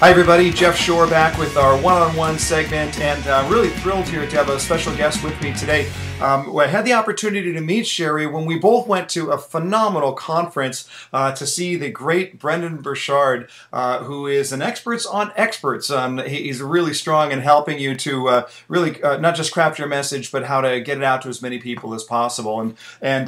Hi everybody, Jeff Shore back with our one-on-one segment, and I'm really thrilled here to have a special guest with me today. I had the opportunity to meet Cheri when we both went to a phenomenal conference to see the great Brendon Burchard, who is an expert on experts. He's really strong in helping you to really not just craft your message, but how to get it out to as many people as possible. And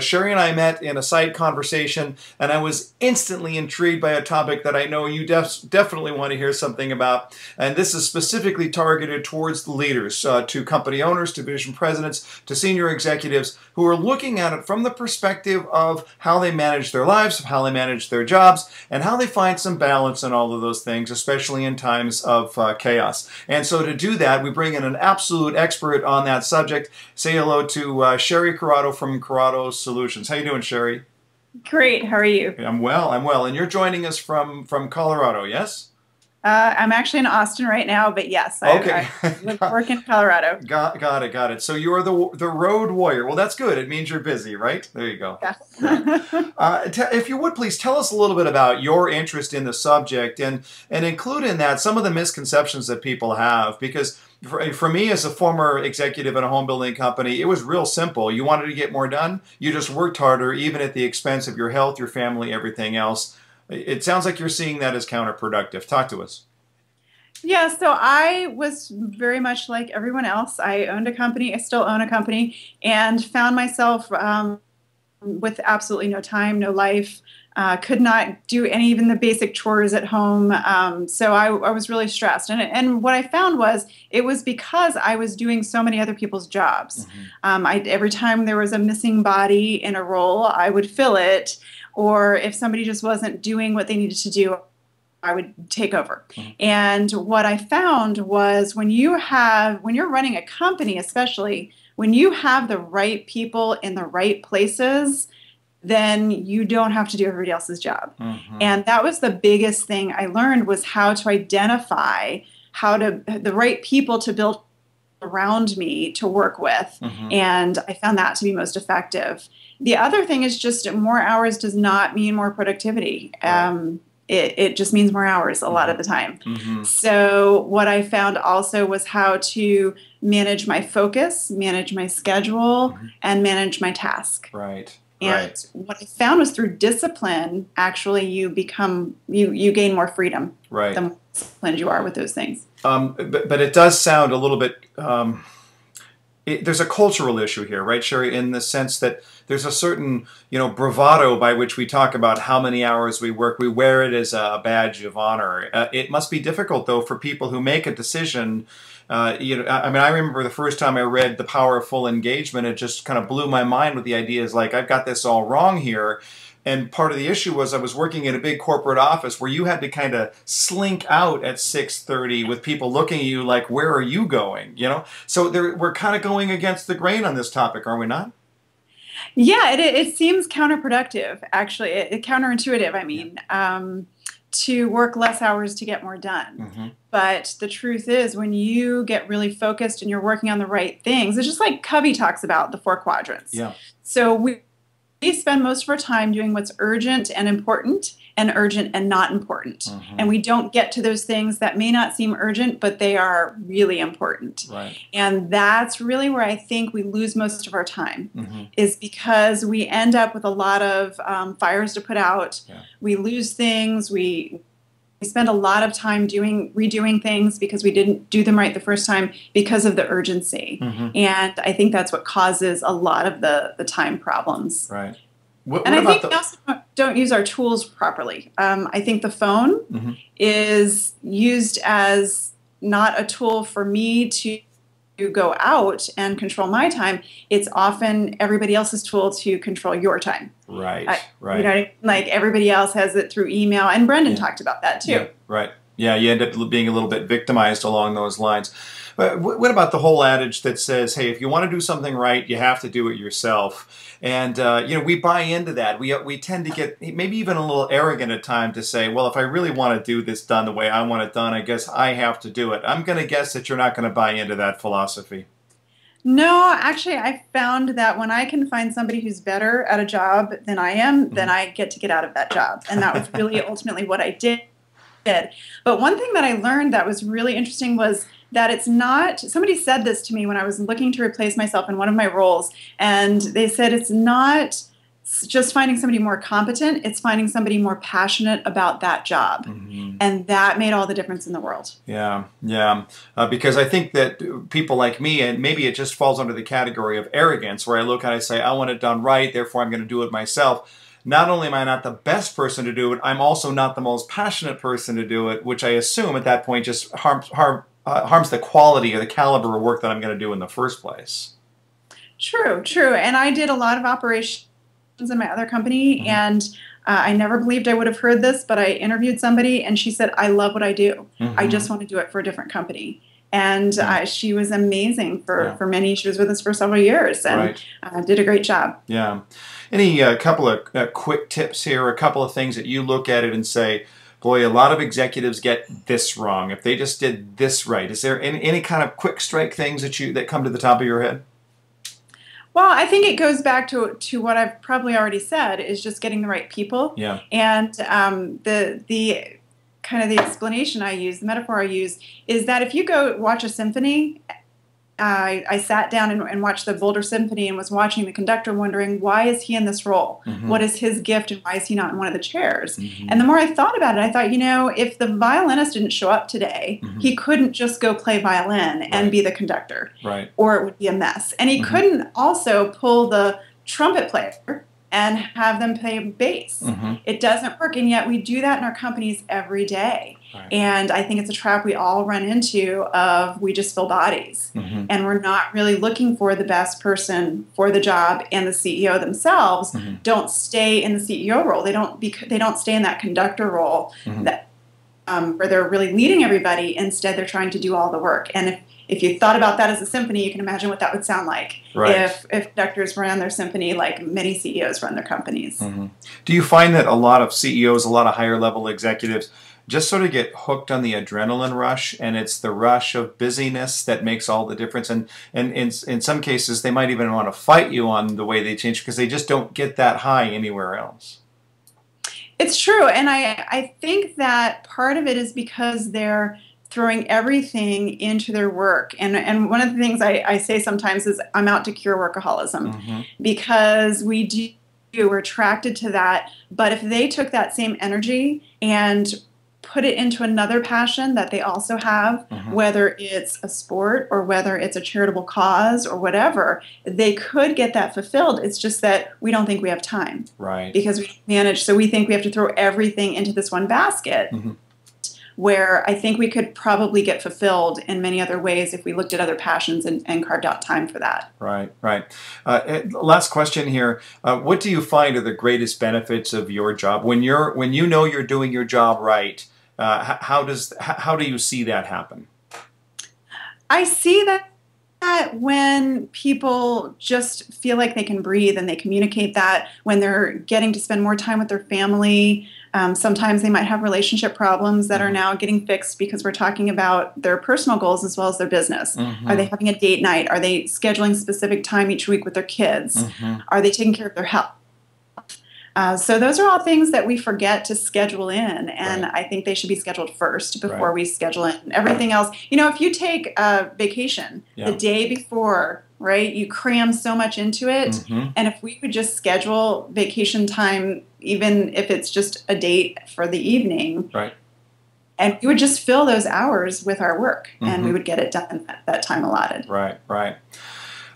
Cheri and I met in a side conversation, and I was instantly intrigued by a topic that I know you definitely want to hear something about. And this is specifically targeted towards the leaders, to company owners, division presidents, to senior executives who are looking at it from the perspective of how they manage their lives, how they manage their jobs, and how they find some balance in all of those things, especially in times of chaos. And so to do that, we bring in an absolute expert on that subject. Say hello to Cheri Corrado from Corrado Solutions. How you doing, Cheri? Great. How are you? I'm well. I'm well. And you're joining us from Colorado, yes? I'm actually in Austin right now, but yes, okay. I work in Colorado. Got it. So you're the road warrior. Well, that's good. It means you're busy, right? There you go. Yeah. If you would, please tell us a little bit about your interest in the subject and include in that some of the misconceptions that people have. Because for me, as a former executive in a home building company, it was real simple. You wanted to get more done, you just worked harder, even at the expense of your health, your family, everything else. It sounds like you're seeing that as counterproductive. Talk to us. Yeah, so I was very much like everyone else. I owned a company, I still own a company, and found myself with absolutely no time, no life, could not do even the basic chores at home. So I was really stressed. And what I found was it was because I was doing so many other people's jobs. Mm-hmm. Every time there was a missing body in a role, I would fill it. Or if somebody just wasn't doing what they needed to do, I would take over. Mm-hmm. And what I found was when you're running a company, especially when you have the right people in the right places, then you don't have to do everybody else's job. Mm-hmm. And that was the biggest thing I learned, was how to identify the right people to build around me to work with. Mm-hmm. And I found that to be most effective. The other thing is just more hours does not mean more productivity. Right. It just means more hours a lot of the time. Mm-hmm. So what I found also was how to manage my focus, manage my schedule, mm-hmm. and manage my task. Right. And what I found was through discipline, actually you gain more freedom. Right. The more disciplined you are with those things. But it does sound a little bit, there's a cultural issue here, right, Cheri, in the sense that there's a certain, bravado by which we talk about how many hours we work. We wear it as a badge of honor. It must be difficult, though, for people who make a decision. I remember the first time I read The Power of Full Engagement, it just kind of blew my mind with the ideas like, I've got this all wrong here. And part of the issue was I was working in a big corporate office where you had to kind of slink out at 6:30 with people looking at you like, where are you going? So we're kind of going against the grain on this topic, are we not? Yeah, it seems counterproductive, actually. Counterintuitive, I mean, to work less hours to get more done. Mm-hmm. But the truth is, when you get really focused and you're working on the right things, it's just like Covey talks about the 4 quadrants. Yeah. So we spend most of our time doing what's urgent and important and urgent and not important. Mm-hmm. And we don't get to those things that may not seem urgent, but they are really important. Right. And that's really where I think we lose most of our time, mm-hmm. is because we end up with a lot of fires to put out. Yeah. We lose things. We spend a lot of time redoing things because we didn't do them right the first time because of the urgency. Mm-hmm. And I think that's what causes a lot of the time problems. Right. I think we also don't use our tools properly. I think the phone mm-hmm. is used as not a tool for me to go out and control my time. It's often everybody else's tool to control your time. Right, right. Like everybody else has it through email, and Brendon talked about that too. Yeah, right. Yeah, you end up being a little bit victimized along those lines. But what about the whole adage that says, hey, if you want to do something right, you have to do it yourself? And, we buy into that. We tend to get maybe even a little arrogant at times to say, well, if I really want to do this done the way I want it done, I guess I have to do it. I'm going to guess that you're not going to buy into that philosophy. No, actually, I found that when I can find somebody who's better at a job than I am, then I get to get out of that job. And that was really ultimately what I did. But one thing that I learned that was really interesting was that it's not, somebody said this to me when I was looking to replace myself in one of my roles, and they said it's not just finding somebody more competent, it's finding somebody more passionate about that job. Mm-hmm. And that made all the difference in the world. Yeah, yeah. Because I think that people like me, and maybe it just falls under the category of arrogance, where I look and I say, I want it done right, therefore I'm going to do it myself. Not only am I not the best person to do it, I'm also not the most passionate person to do it, which I assume at that point just harms the quality or the caliber of work that I'm going to do in the first place. True, true. And I did a lot of operations in my other company, mm-hmm. and I never believed I would have heard this, but I interviewed somebody and she said, I love what I do. Mm-hmm. I just want to do it for a different company. And she was amazing for many. She was with us for several years and did a great job. Yeah. Any couple of quick tips here, a couple of things that you look at it and say, boy, a lot of executives get this wrong. If they just did this right, is there any kind of quick strike things that come to the top of your head? Well, I think it goes back to what I've probably already said, is just getting the right people. Yeah. And the kind of the explanation I use, the metaphor I use, is that if you go watch a symphony, I sat down and watched the Boulder Symphony and was watching the conductor wondering, why is he in this role? Mm-hmm. What is his gift and why is he not in one of the chairs? Mm-hmm. And the more I thought about it, I thought, you know, if the violinist didn't show up today, mm-hmm. he couldn't just go play violin and be the conductor. Right. Or it would be a mess. And he mm-hmm. couldn't also pull the trumpet player and have them play bass. Mm-hmm. It doesn't work, and yet we do that in our companies every day. Right. And I think it's a trap we all run into of we just fill bodies. Mm-hmm. And we're not really looking for the best person for the job, and the CEO themselves mm-hmm. don't stay in the CEO role. They don't stay in that conductor role mm-hmm. that where they're really leading everybody. Instead, they're trying to do all the work. And if you thought about that as a symphony, you can imagine what that would sound like if conductors ran their symphony like many CEOs run their companies. Mm-hmm. Do you find that a lot of CEOs, a lot of higher level executives, just sort of get hooked on the adrenaline rush, and it's the rush of busyness that makes all the difference? And in some cases, they might even want to fight you on the way they change because they just don't get that high anywhere else. It's true, and I think that part of it is because they're throwing everything into their work. And one of the things I say sometimes is I'm out to cure workaholism mm-hmm. because we're attracted to that. But if they took that same energy and put it into another passion that they also have, mm-hmm. whether it's a sport or whether it's a charitable cause or whatever, they could get that fulfilled. It's just that we don't think we have time. Right. Because we manage, so we think we have to throw everything into this one basket. Mm-hmm. Where I think we could probably get fulfilled in many other ways if we looked at other passions and carved out time for that. Right, right. Last question here. What do you find are the greatest benefits of your job? When you know you're doing your job right, how do you see that happen? I see that when people just feel like they can breathe and they communicate that, when they're getting to spend more time with their family. Sometimes they might have relationship problems that are now getting fixed because we're talking about their personal goals as well as their business. Mm-hmm. Are they having a date night? Are they scheduling specific time each week with their kids? Mm-hmm. Are they taking care of their health? So those are all things that we forget to schedule in, and I think they should be scheduled first before we schedule in everything else. You know, if you take a vacation the day before, right, you cram so much into it, mm-hmm. and if we could just schedule vacation time, even if it's just a date for the evening, and we would just fill those hours with our work, mm-hmm. and we would get it done at that time allotted. Right, right.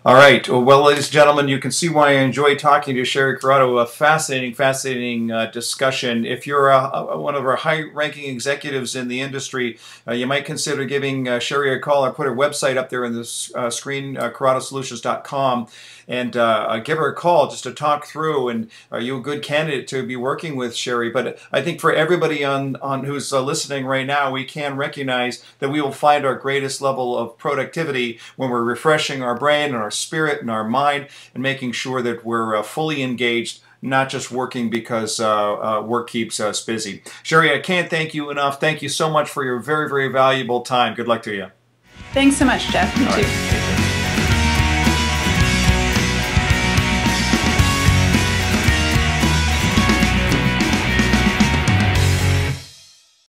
All right. Well, ladies and gentlemen, you can see why I enjoy talking to Cheri Corrado. A fascinating, fascinating discussion. If you're one of our high-ranking executives in the industry, you might consider giving Cheri a call. I put her website up there on the screen, corradosolutions.com, and give her a call just to talk through. And are you a good candidate to be working with Cheri? But I think for everybody on who's listening right now, we can recognize that we will find our greatest level of productivity when we're refreshing our brain and our spirit and our mind, and making sure that we're fully engaged, not just working because work keeps us busy. Cheri, I can't thank you enough. Thank you so much for your very, very valuable time. Good luck to you. Thanks so much, Jeff. You too.